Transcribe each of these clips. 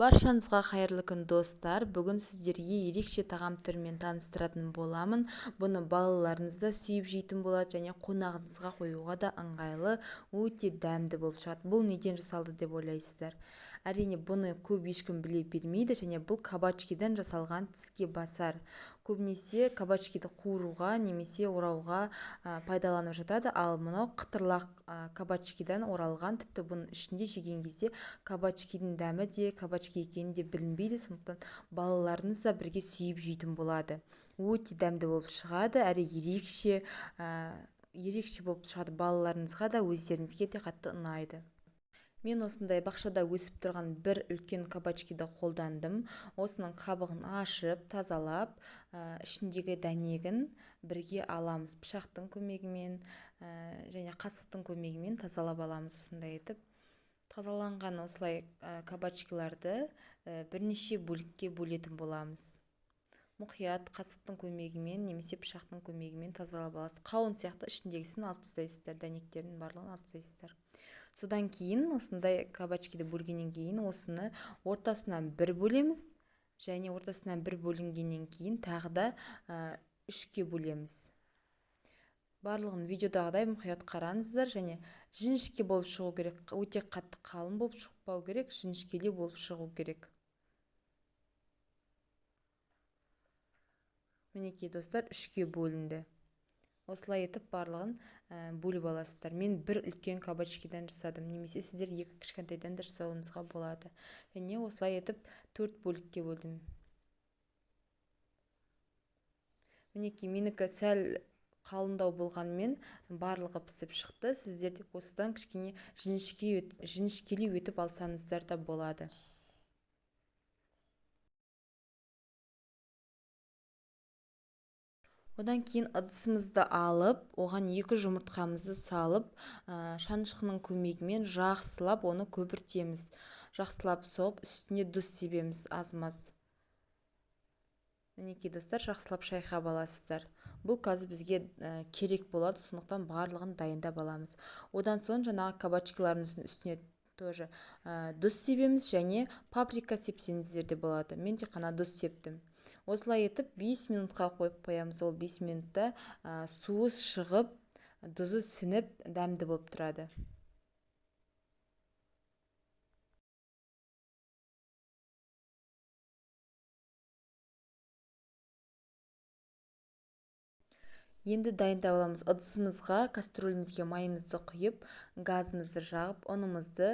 Баршаңызға қайырлы күн достар. Бүгін сіздерге ерекше тағам түрімен таныстыратын боламын. Бұны балаларыңыз да сүйіп жейтін болады және қонағыңызға қоюға да ыңғайлы, өте дәмді болып шығады. Бұл неден жасалды деп ойлайсыздар? Әрине бұны көп ешкім біле бермейді және бұл кабачкиден жасалған тіске басар. Көбінесе кабачкиді қуыруға немесе орауға пайдаланып жатады, ал мынау қытырлақ кабачкидан оралған, тіпті бұның ішінде жеген кезде кабачкидің дәмі де кабачки екені де білінбейді, сондықтан балаларыңыз да бірге сүйіп жейтін болады. Өте дәмді болып шығады, әрі ерекше болып шығады, балаларыңызға да өздеріңізге де қатты ұнайды. Мен осындай бақшада өсіп тұрған бір үлкен кабачкиді қолдандым. Осының қабығын ашып, тазалап, ішіндегі дәнегін бірге аламыз. Пышақтың көмегімен және қасықтың көмегімен тазалап аламыз. Осындай етіп тазаланған осылай кабачкиларды бірнеше бөлікке бөлетін боламыз. Мұқият қасықтың көмегімен немесе пышақтың көмегімен тазалап аласыз. Қауын сияқты ішіндегісін алып тастайсыздар, дәнектердің барлығын алып тастайсыздар. Содан кейін осындай кабачкиді бөлгеннен кейін осыны ортасынан бір бөлеміз және ортасынан бір бөлінгеннен кейін тағы да үшке бөлеміз. Барлығын видеодағыдай мұқият қараңыздар және жіңішке болып шығу керек, өте қатты қалың болып шықпау керек, жіңішкелеу болып шығу керек. Мінекей достар, үшке бөлінді. Осылай етіп барлығын бөліп аласыздар. Мен бір үлкен кабачкидан жасадым, немесе сіздер екі кішкентайдан да жасауыңызға болады. Және осылай етіп 4 бөлікке бөлдім. Мінекей менікі сәл қалыңдау болғанмен барлығы пісіп шықты. Сіздер де осыдан кішкене жіңішкелеу етіп алсаңыздар да болады. Одан кейін ыдысымызды алып, оған 2 жұмыртқамызды салып, шанышқының көмегімен жақсылап оны көпіртеміз. Жақсылап соғып, үстіне тұз себеміз аз-маз. Мінекей достар, жақсылап шайқап аласыздар. Бұл қазір бізге керек болады, сондықтан барлығын дайындап аламыз. Одан соң жаңағы кабачкиларымыздың үстіне тоже тұз себеміз және паприка сепсеңіздер де болады. Мен тек қана тұз септім. Осылай етіп 5 минутқа қойып қоямыз. Ол 5 минутта суы шығып, тұзы сіңіп, дәмді болып тұрады. Енді дайындап аламыз. Ыдысымызға, кастрөлімізге майымызды құйып, газымызды жағып, ұнымызды,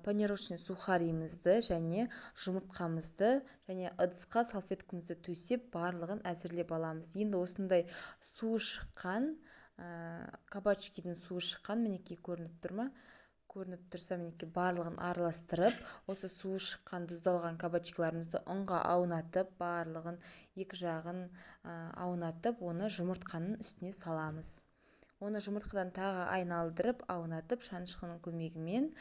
панировочный сухарийімізді және жұмыртқамызды және ыдысқа салфеткамызды төсеп, барлығын әзірлеп аламыз. Енді осындай суы шыққан, кабачкидің суы шыққан, мінекей көрініп тұрма? Көрініп тұрса, мінекей барлығын араластырып, осы суы шыққан тұздалған кабачкиларымызды ұнға аунатып, барлығын екі жағын аунатып, оны жұмыртқаның үстіне саламыз. Оны жұмыртқадан тағы айналдырып, аунатып, шанышқының көмегімен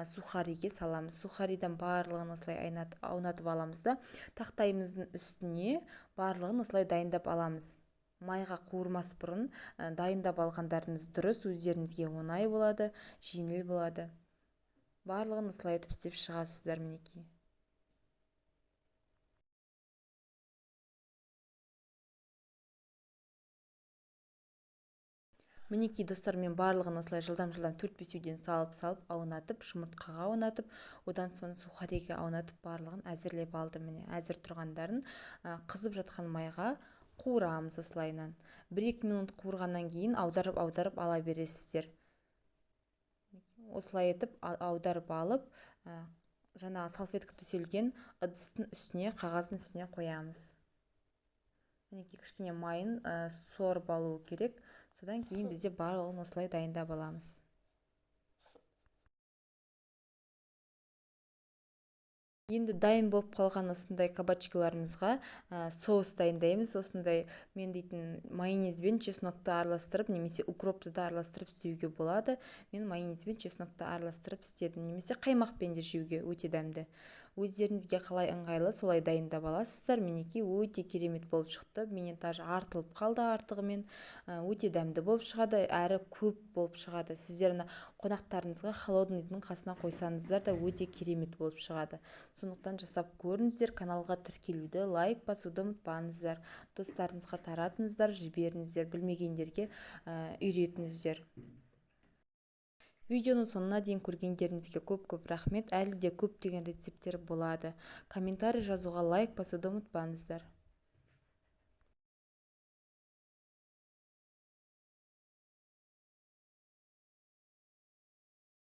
сухариге саламыз. Сухаридан барлығын осылай аунатып аламыз да, тақтайымыздың үстіне барлығын осылай дайындап аламыз. Майға қуырмас бұрын дайындап алғандарыңыз дұрыс, өздеріңізге оңай болады, жеңіл болады. Барлығын осылай етіп істеп шығасыздар, мінекей. Мінекей достар, мен барлығын осылай жылдам-жылдам 4-5-ден салып, аунатып, жұмыртқаға аунатып, одан соң сухариге аунатып, барлығын әзірлеп алдым. Міне, әзір тұрғандарын қызып жатқан майға қуырамыз осылайынан. 1-2 минут қуырғаннан кейін аударып ала бересіздер. Осылай етіп аударып алып, жаңағы салфетка төселген ыдыстың үстіне, қағаздың үстіне қоямыз. Мінекей кішкене майын сорып алу керек. Содан кейін бізде барлығын осылай дайындап аламыз. Енді дайын болып қалған осындай кабачкиларымызға соус дайындаймыз. Осындай мен дейтін майонезбен чеснокты араластырып, немесе укропты да араластырып істеуге болады. Мен майонезбен чеснокты араластырып істедім, немесе қаймақпен де жеуге өте дәмді. өздеріңізге қалай ыңғайлы солай дайындап аласыздар. Мінекей өте керемет болып шықты. Менен даже артылып қалды артығымен. Өте дәмді болып шығады, әрі көп болып шығады. Сіздер қонақтарыңызға холодныйдың қасына қойсаңыздар да өте керемет болып шығады. Сондықтан жасап көріңіздер. Каналға тіркелуді, лайк басуды ұмытпаңыздар. Достарыңызға таратыңыздар, жіберіңіздер, білмегендерге үйретіңіздер. Видеоның соңына дейін көргендеріңізге көп рахмет. Әлі де көптеген рецепттер болады. Комментарий жазуға, лайк басуды ұмытпаңыздар.